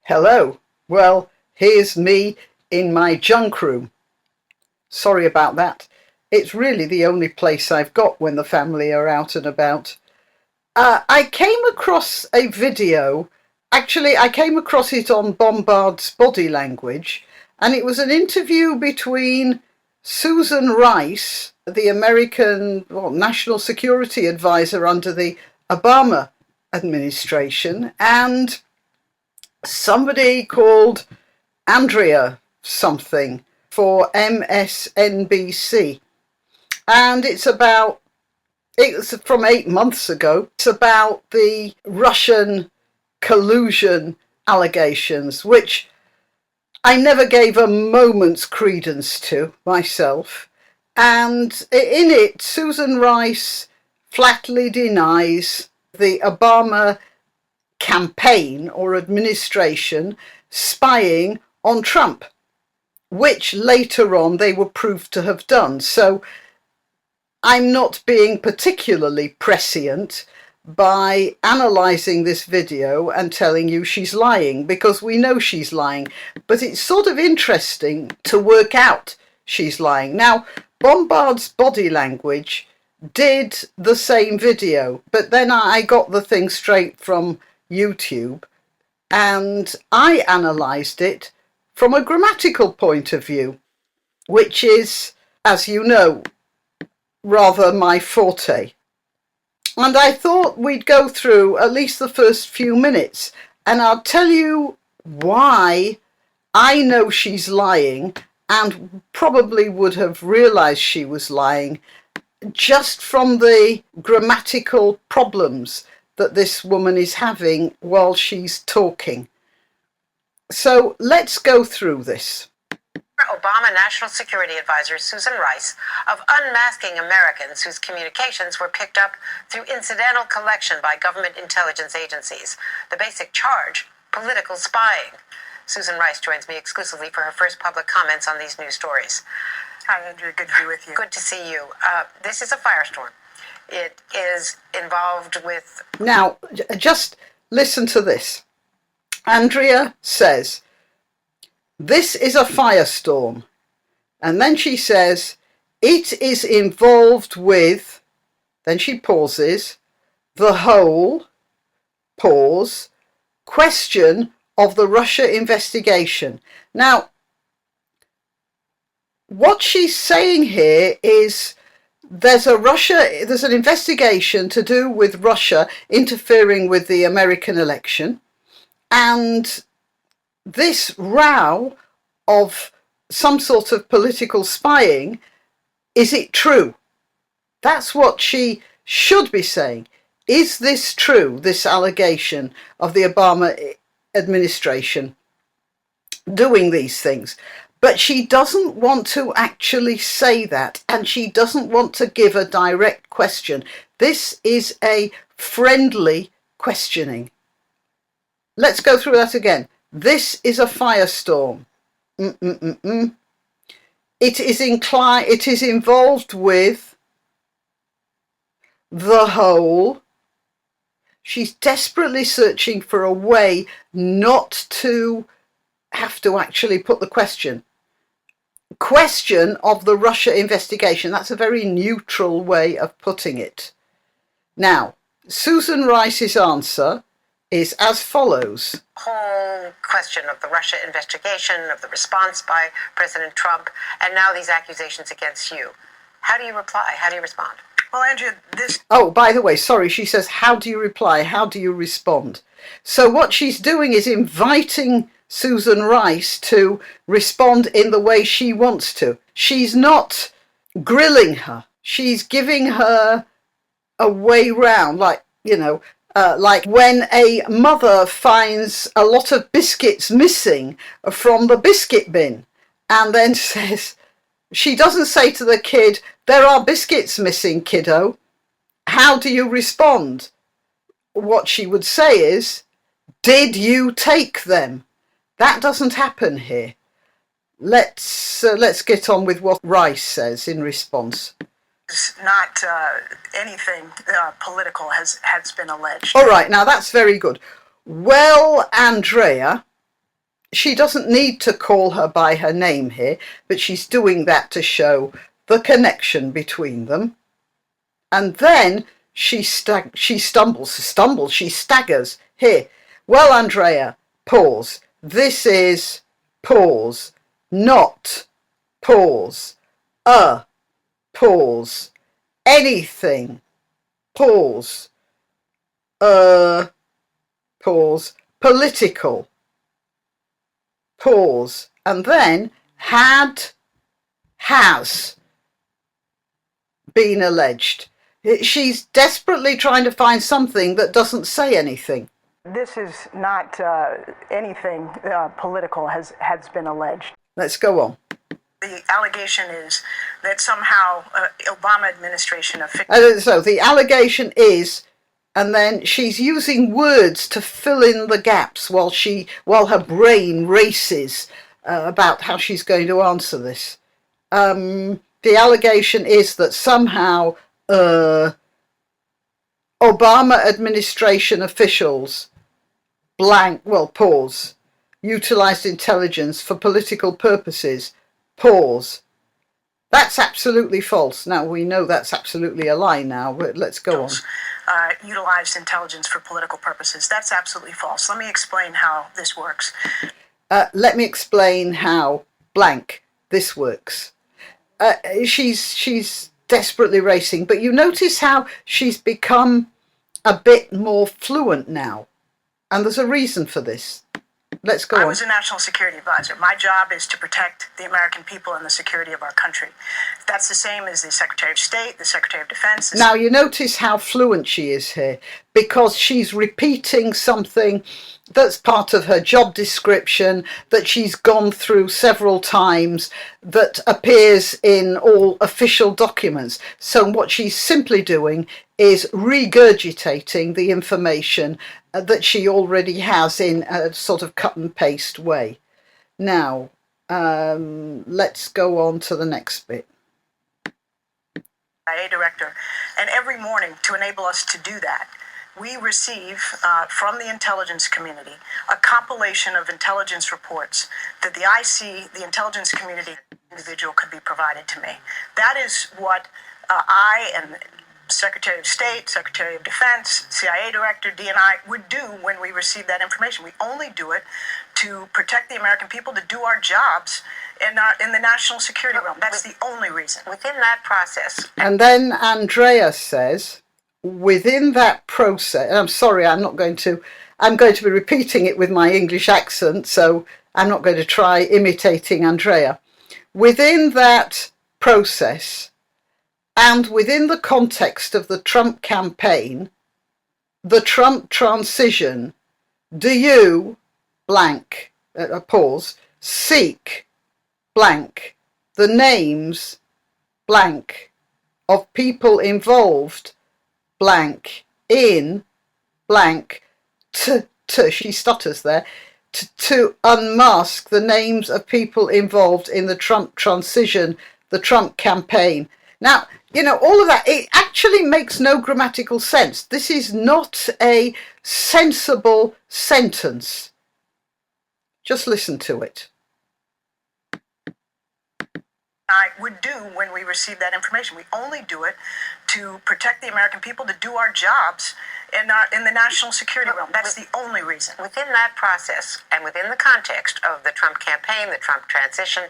Hello. Well, here's me in my junk room. Sorry about that. It's really the only place I've got when the family are out and about. I came across a video. Actually, I came across it on Bombard's Body Language, and it was an interview between Susan Rice, the American National Security Advisor under the Obama administration, and somebody called Andrea something for MSNBC. And it's from 8 months ago. It's about the Russian collusion allegations, which I never gave a moment's credence to myself. And in it, Susan Rice flatly denies the Obama campaign or administration spying on Trump, which later on they were proved to have done. So I'm not being particularly prescient by analysing this video and telling you she's lying, because we know she's lying, but it's sort of interesting to work out she's lying. Now, Bombard's Body Language did the same video, but then I got the thing straight from YouTube and I analysed it from a grammatical point of view, which is, as you know, rather my forte. And I thought we'd go through at least the first few minutes and I'll tell you why I know she's lying and probably would have realised she was lying just from the grammatical problems that this woman is having while she's talking. So let's go through this. Obama National Security Advisor Susan Rice of unmasking Americans whose communications were picked up through incidental collection by government intelligence agencies. The basic charge, political spying. Susan Rice joins me exclusively for her first public comments on these news stories. Hi, Andrea. Good to be with you. Good to see you. This is a firestorm. It is involved with... Now, just listen to this. Andrea says, "This is a firestorm." And then she says, "It is involved with," then she pauses, "the whole," pause, "question of the Russia investigation." Now, what she's saying here is there's an investigation to do with Russia interfering with the American election, and this row of some sort of political spying, is it true? That's what she should be saying. Is this true, this allegation of the Obama administration doing these things? But she doesn't want to actually say that, and she doesn't want to give a direct question. This is a friendly questioning. Let's go through that again. This is a firestorm. It is involved with the whole. She's desperately searching for a way not to have to actually put the question of the Russia investigation. That's a very neutral way of putting it. Now, Susan Rice's answer is as follows. Whole question of the Russia investigation, of the response by President Trump, and now these accusations against you. How do you reply? How do you respond? Well, Andrea, this... Oh, by the way, sorry, she says, how do you reply? How do you respond? So what she's doing is inviting Susan Rice to respond in the way she wants to. She's not grilling her. She's giving her a way round, like when a mother finds a lot of biscuits missing from the biscuit bin and then says, she doesn't say to the kid, "There are biscuits missing, kiddo. How do you respond?" What she would say is, "Did you take them?" That doesn't happen here. Let's get on with what Rice says in response. Not anything political has been alleged. All right, now that's very good. Well, Andrea, she doesn't need to call her by her name here, but she's doing that to show the connection between them. And then she staggers here. Well, Andrea, pause. This is pause, not pause, pause, anything, pause, pause, political, pause, and then has been alleged. She's desperately trying to find something that doesn't say anything. This is not anything political has been alleged. Let's go on. The allegation is that somehow Obama administration So the allegation is, and then she's using words to fill in the gaps while her brain races about how she's going to answer this. The allegation is that somehow Obama administration officials pause, utilized intelligence for political purposes, pause. That's absolutely false. Now, we know that's absolutely a lie now, but let's go on. Utilized intelligence for political purposes. That's absolutely false. Let me explain how this works. Let me explain how blank this works. She's desperately racing, but you notice how she's become a bit more fluent now. And there's a reason for this. Let's go on. I was a national security advisor. My job is to protect the American people and the security of our country. That's the same as the Secretary of State, the Secretary of Defense. Now, you notice how fluent she is here, because she's repeating something that's part of her job description, that she's gone through several times, that appears in all official documents. So what she's simply doing is regurgitating the information that she already has in a sort of cut and paste way. Now, let's go on to the next bit. CIA director, and every morning, to enable us to do that, we receive from the intelligence community a compilation of intelligence reports that the IC, the intelligence community individual, could be provided to me. That is what I and Secretary of State, Secretary of Defense, CIA Director, DNI would do when we receive that information. We only do it to protect the American people, to do our jobs in the national security realm. That's the only reason. Within that process. And then Andrea says, within that process, and I'm sorry, I'm going to be repeating it with my English accent, so I'm not going to try imitating Andrea. Within that process, and within the context of the Trump campaign, the Trump transition, do you, blank, pause, seek, blank, the names, blank, of people involved, blank, in, blank, she stutters there, to unmask the names of people involved in the Trump transition, the Trump campaign. Now, you know, all of that, it actually makes no grammatical sense. This is not a sensible sentence. Just listen to it. I would do when we receive that information. We only do it to protect the American people, to do our jobs in the national security realm. That's the only reason. Within that process and within the context of the Trump campaign, the Trump transition,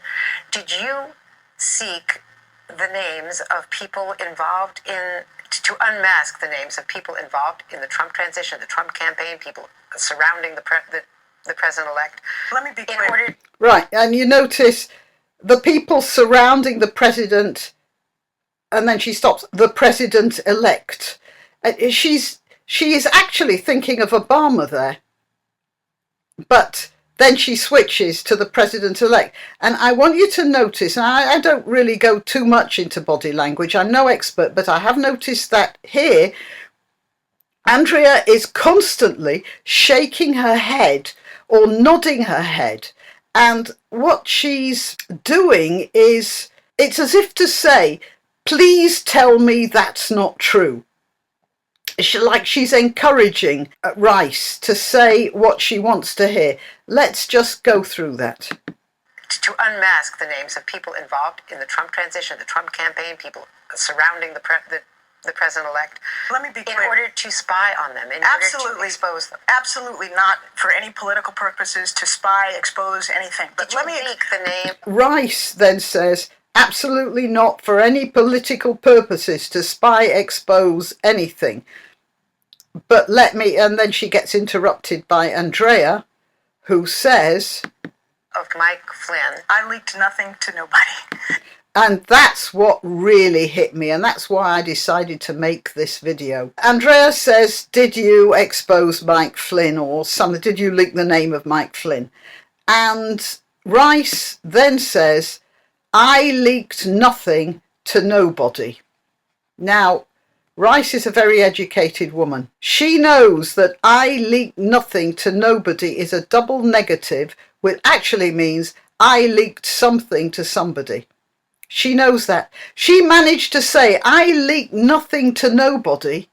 did you seek the names of people involved to unmask the names of people involved in the Trump transition, the Trump campaign, people surrounding the president-elect? Let me be clear. Right, and you notice the people surrounding the president, and then she stops, the president-elect. She is actually thinking of Obama there, but then she switches to the president-elect. And I want you to notice, and I don't really go too much into body language, I'm no expert, but I have noticed that here, Andrea is constantly shaking her head or nodding her head. And what she's doing is, it's as if to say, please tell me that's not true. like she's encouraging Rice to say what she wants to hear. Let's just go through that. To unmask the names of people involved in the Trump transition, the Trump campaign, people surrounding the president-elect. Let me be clear. In order to spy on them, in order to expose them. Absolutely not for any political purposes, to spy, expose, anything. But Did you leak the name? Rice then says, absolutely not for any political purposes, to spy, expose, anything. But let me, and then she gets interrupted by Andrea, who says, Of Mike Flynn. I leaked nothing to nobody. and that's what really hit me, and that's why I decided to make this video. Andrea says, did you expose Mike Flynn or something? Did you leak the name of Mike Flynn? And Rice then says, I leaked nothing to nobody. Now, Rice is a very educated woman. She knows that I leaked nothing to nobody is a double negative, which actually means I leaked something to somebody. She knows that. She managed to say, I leaked nothing to nobody.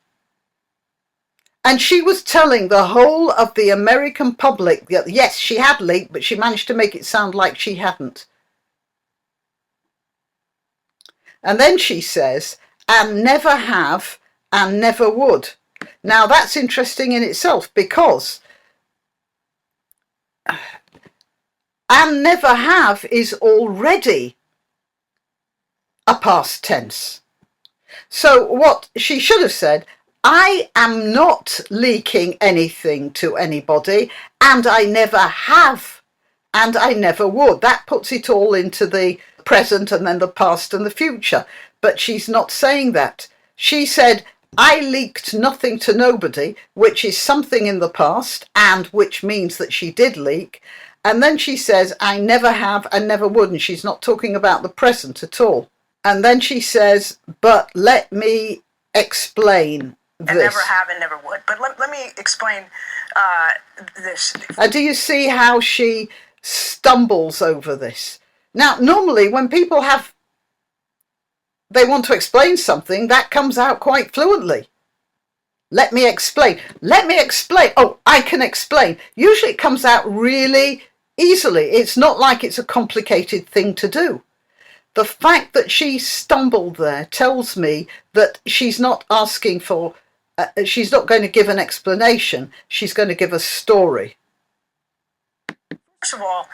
And she was telling the whole of the American public that, yes, she had leaked, but she managed to make it sound like she hadn't. And then she says, and never have and never would. Now, that's interesting in itself, because and never have is already a past tense. So what she should have said, I am not leaking anything to anybody, and I never have, and I never would. That puts it all into the present and then the past and the future. But she's not saying that. She said, I leaked nothing to nobody, which is something in the past, and which means that she did leak. And then she says, I never have and never would, and she's not talking about the present at all. And then she says, but let me explain this. And never have and never would. But let me explain this. And do you see how she stumbles over this? Now, normally when people they want to explain something, that comes out quite fluently. Let me explain. Let me explain. Oh, I can explain. Usually it comes out really easily. It's not like it's a complicated thing to do. The fact that she stumbled there tells me that she's not asking for, she's not going to give an explanation. She's going to give a story. First of all,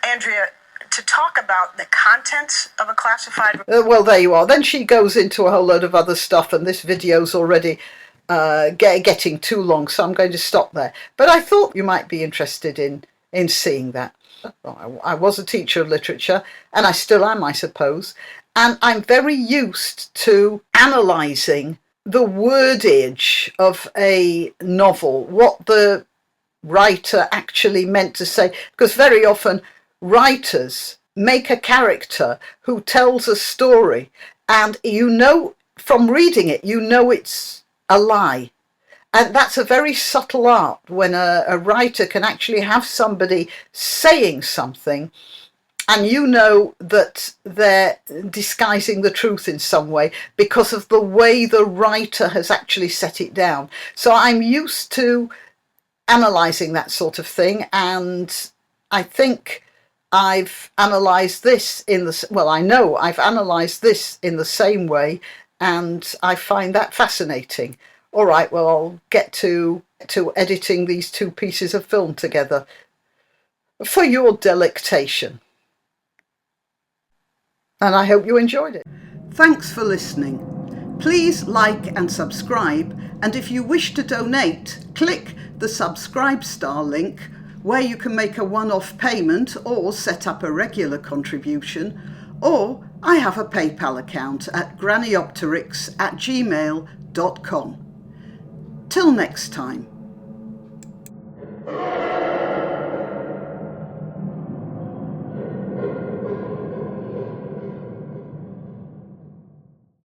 Andrea, to talk about the contents of a classified... well, there you are. Then she goes into a whole load of other stuff, and this video's already getting too long, so I'm going to stop there. But I thought you might be interested in seeing that. I was a teacher of literature, and I still am, I suppose, and I'm very used to analysing the wordage of a novel, what the writer actually meant to say, because very often writers make a character who tells a story, and you know from reading it, you know it's a lie. And that's a very subtle art, when a writer can actually have somebody saying something and you know that they're disguising the truth in some way because of the way the writer has actually set it down. So I'm used to analysing that sort of thing, and I think I've analysed this I know I've analysed this in the same way, and I find that fascinating. All right, well, I'll get to editing these two pieces of film together for your delectation. And I hope you enjoyed it. Thanks for listening. Please like and subscribe, and if you wish to donate, click the Subscribe Star link, where you can make a one-off payment or set up a regular contribution, or I have a PayPal account at grannyopteryx@gmail.com. Till next time.